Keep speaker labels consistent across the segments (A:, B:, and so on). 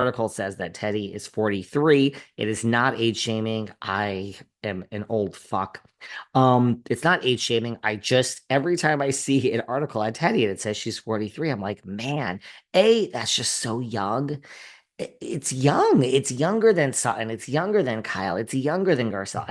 A: article says that Teddi is 43. It is not age shaming. I am an old fuck. It's not age shaming. I just every time I see an article on Teddi and it says she's 43, I'm like, man, that's just so young. It's young. It's younger than Sutton. It's younger than Kyle. It's younger than Garcelle.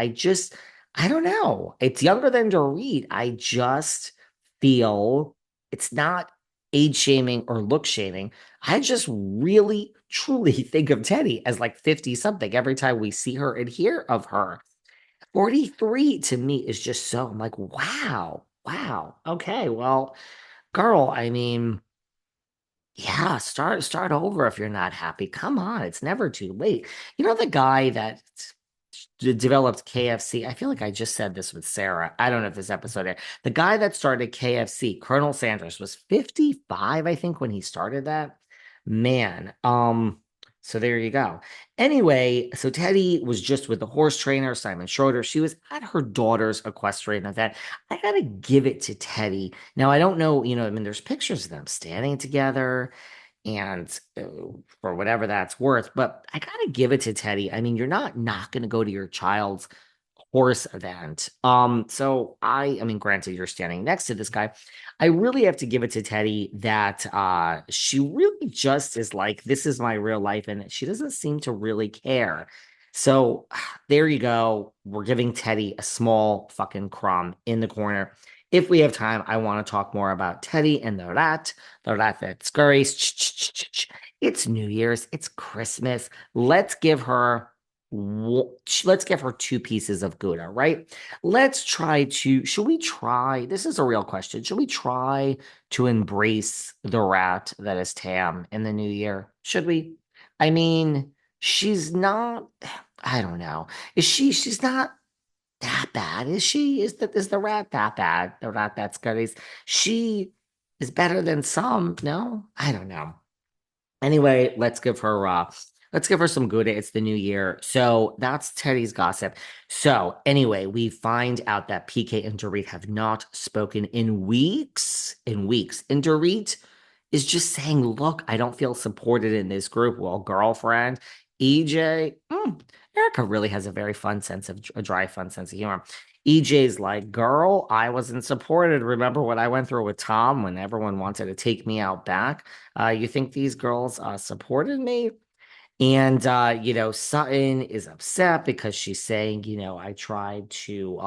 A: I don't know. It's younger than Dorit. I just feel it's not age shaming or look shaming. I just really, truly think of Teddi as like 50 something every time we see her and hear of her. 43 to me is just so, I'm like, wow, wow. Okay, well, girl, I mean, yeah, start over if you're not happy. Come on, it's never too late. You know the guy that developed KFC. I feel like I just said this with Sarah. I don't know if this episode aired. The guy that started KFC, Colonel Sanders, was 55, I think, when he started that. Man, so there you go. Anyway, so Teddi was just with the horse trainer, Simon Schroeder. She was at her daughter's equestrian event. I gotta give it to Teddi. Now, I don't know, I mean, there's pictures of them standing together and for whatever that's worth. But I gotta give it to Teddi. I mean, you're not gonna go to your child's horse event. So I mean, granted, you're standing next to this guy. I really have to give it to Teddi that she really just is like, this is my real life, and she doesn't seem to really care. So there you go. We're giving Teddi a small fucking crumb in the corner. If we have time, I want to talk more about Teddi and the rat that scurries. It's New Year's, it's Christmas. Let's give her two pieces of Gouda, right? Should we try? This is a real question. Should we try to embrace the rat that is Tam in the new year? Should we? I mean, she's not, I don't know. She's not that bad, is she? Is the rat that bad? The rat that's good. She is better than some. No, I don't know. Anyway, let's give her some good. It's the new year. So that's Teddy's gossip. So anyway, we find out that PK and Dorit have not spoken in weeks. In weeks. And Dorit is just saying, look, I don't feel supported in this group. Well, girlfriend, EJ, Erika really has a very fun sense of a dry, fun sense of humor. EJ's like, girl, I wasn't supported. Remember what I went through with Tom when everyone wanted to take me out back? You think these girls supported me? And Sutton is upset because she's saying, I tried to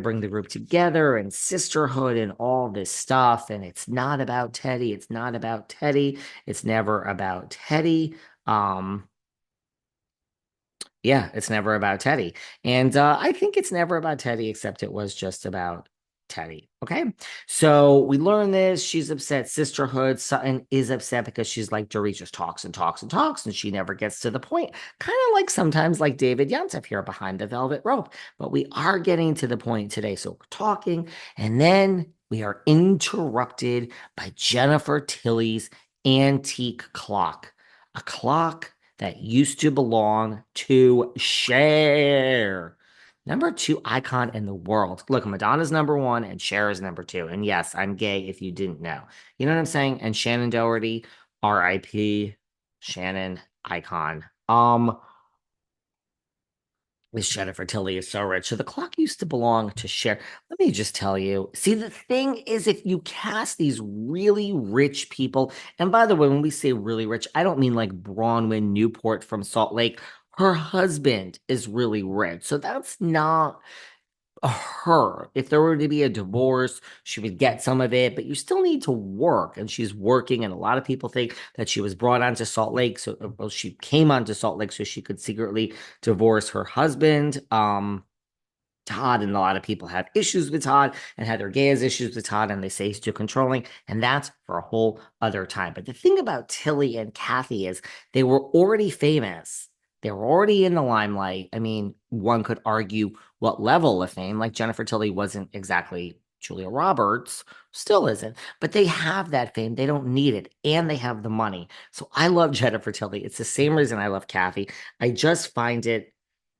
A: bring the group together and sisterhood and all this stuff, and it's not about Teddi. It's not about Teddi. It's never about Teddi. Um, yeah, it's never about Teddi. And I think it's never about Teddi, except it was just about Teddi. Okay. So we learn this. She's upset. Sisterhood. Sutton is upset because she's like, Dorit just talks and talks and talks, and she never gets to the point. Kind of like sometimes like David Yontef here behind the velvet rope. But we are getting to the point today. So we're talking, and then we are interrupted by Jennifer Tilly's antique clock. A clock that used to belong to Cher. Number two icon in the world. Look, Madonna's number one and Cher is number two. And yes, I'm gay if you didn't know. You know what I'm saying? And Shannon Doherty, RIP, Shannon, icon. Miss Jennifer Tilly is so rich. So the clock used to belong to Cher. Let me just tell you. See, the thing is, if you cast these really rich people, and by the way, when we say really rich, I don't mean like Bronwyn Newport from Salt Lake. Her husband is really rich. So that's not her. If there were to be a divorce, she would get some of it, but you still need to work. And she's working. And a lot of people think that she was brought onto Salt Lake. So, well, she came onto Salt Lake so she could secretly divorce her husband. Todd, and a lot of people have issues with Todd, and Heather Gay has issues with Todd, and they say he's too controlling, and that's for a whole other time. But the thing about Tilly and Kathy is they were already famous. They were already in the limelight. I mean, one could argue what level of fame, like Jennifer Tilly wasn't exactly Julia Roberts, still isn't, but they have that fame. They don't need it, and they have the money. So I love Jennifer Tilly. It's the same reason I love Kathy. I just find it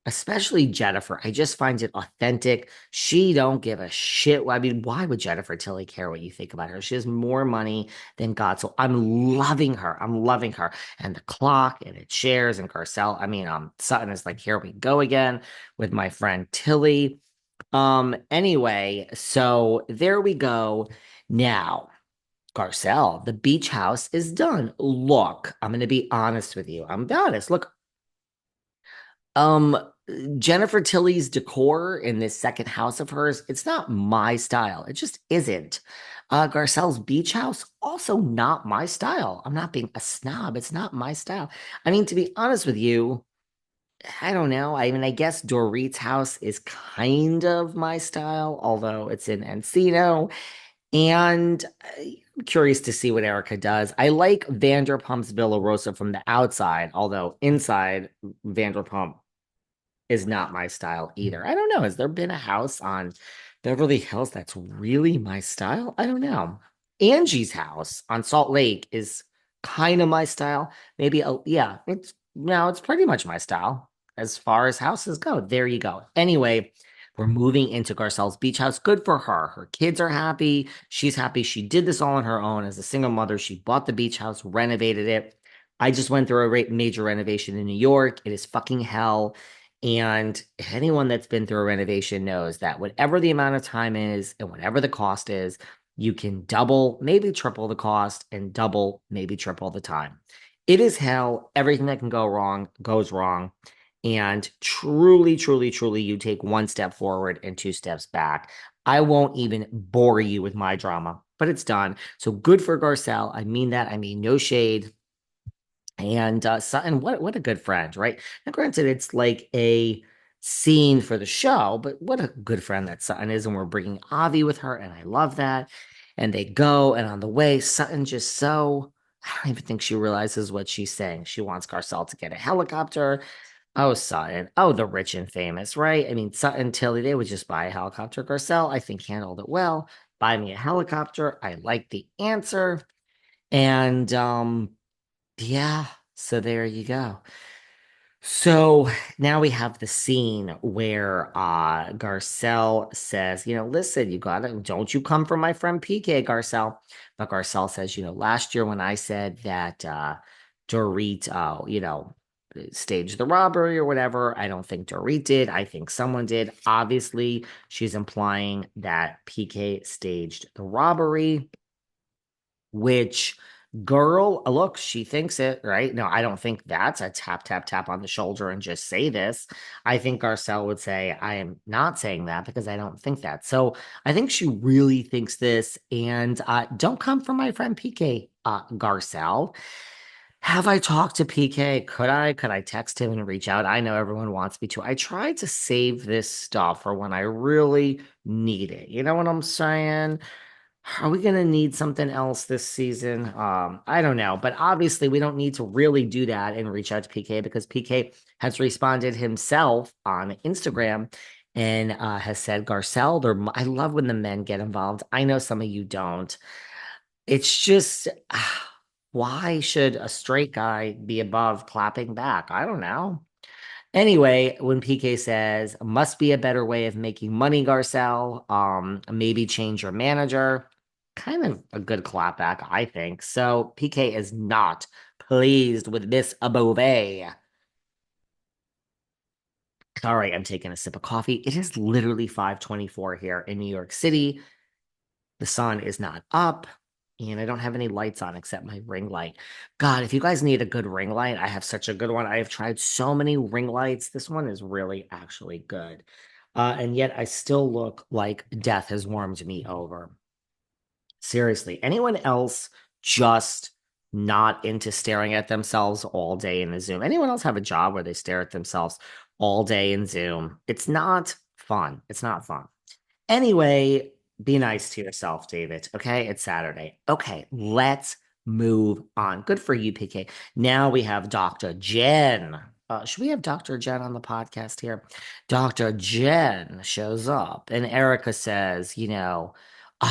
A: especially Jennifer. I just find it authentic. She don't give a shit. I mean, why would Jennifer Tilly care what you think about her? She has more money than God. So I'm loving her. I'm loving her. And the clock and it shares and Garcelle. I mean, Sutton is like, here we go again with my friend Tilly. Anyway, so there we go. Now, Garcelle, the beach house is done. Look, I'm gonna be honest with you. I'm honest. Look, um, Jennifer Tilly's decor in this second house of hers, it's not my style. It just isn't. Garcelle's beach house, also not my style. I'm not being a snob. It's not my style. I mean, to be honest with you, I don't know. I mean, I guess Dorit's house is kind of my style, although it's in Encino. And I'm curious to see what Erika does. I like Vanderpump's Villa Rosa from the outside, although inside Vanderpump is not my style either. I don't know. Has there been a house on Beverly Hills that's really my style? I don't know. Angie's house on Salt Lake is kind of my style. Maybe, yeah, it's no, it's pretty much my style as far as houses go. There you go. Anyway, we're moving into Garcelle's beach house. Good for her. Her kids are happy. She's happy. She did this all on her own as a single mother. She bought the beach house, renovated it. I just went through a major renovation in New York. It is fucking hell. And anyone that's been through a renovation knows that whatever the amount of time is and whatever the cost is, you can double, maybe triple the cost and double, maybe triple the time. It is hell. Everything that can go wrong goes wrong. And truly, truly, truly, you take one step forward and two steps back. I won't even bore you with my drama, but it's done. So good for Garcelle. I mean that. I mean, no shade. And Sutton, what a good friend, right? Now, granted, it's like a scene for the show, but what a good friend that Sutton is. And we're bringing Avi with her, and I love that. And they go, and on the way, Sutton just so, I don't even think she realizes what she's saying. She wants Garcelle to get a helicopter. Oh, Sutton. Oh, the rich and famous, right? I mean, Sutton, Tilly, they would just buy a helicopter. Garcelle, I think, handled it well. Buy me a helicopter. I like the answer. And yeah, so there you go. So now we have the scene where Garcelle says, listen, you gotta don't you come for my friend PK, Garcelle. But Garcelle says, last year when I said that Dorit staged the robbery or whatever, I don't think Dorit did. I think someone did. Obviously, she's implying that PK staged the robbery, which girl, look, she thinks it, right? No, I don't think that's a tap, tap, tap on the shoulder and just say this. I think Garcelle would say, I am not saying that because I don't think that. So I think she really thinks this. And don't come for my friend PK, Garcelle. Have I talked to PK? Could I? Could I text him and reach out? I know everyone wants me to. I tried to save this stuff for when I really need it. You know what I'm saying? Are we going to need something else this season? I don't know, but obviously we don't need to really do that and reach out to PK because PK has responded himself on Instagram and has said, Garcelle, I love when the men get involved. I know some of you don't. It's just, why should a straight guy be above clapping back? I don't know. Anyway, when PK says, must be a better way of making money, Garcelle, maybe change your manager, kind of a good clapback, I think. So PK is not pleased with Miss Above. Sorry, I'm taking a sip of coffee. It is literally 5:24 here in New York City. The sun is not up, and I don't have any lights on except my ring light. God, if you guys need a good ring light, I have such a good one. I have tried so many ring lights. This one is really actually good. And yet I still look like death has warmed me over. Seriously, anyone else just not into staring at themselves all day in a Zoom? Anyone else have a job where they stare at themselves all day in Zoom? It's not fun. It's not fun. Anyway, be nice to yourself, David. Okay, it's Saturday. Okay, let's move on. Good for you, PK. Now we have Dr. Jen. Should we have Dr. Jen on the podcast here? Dr. Jen shows up, and Erika says,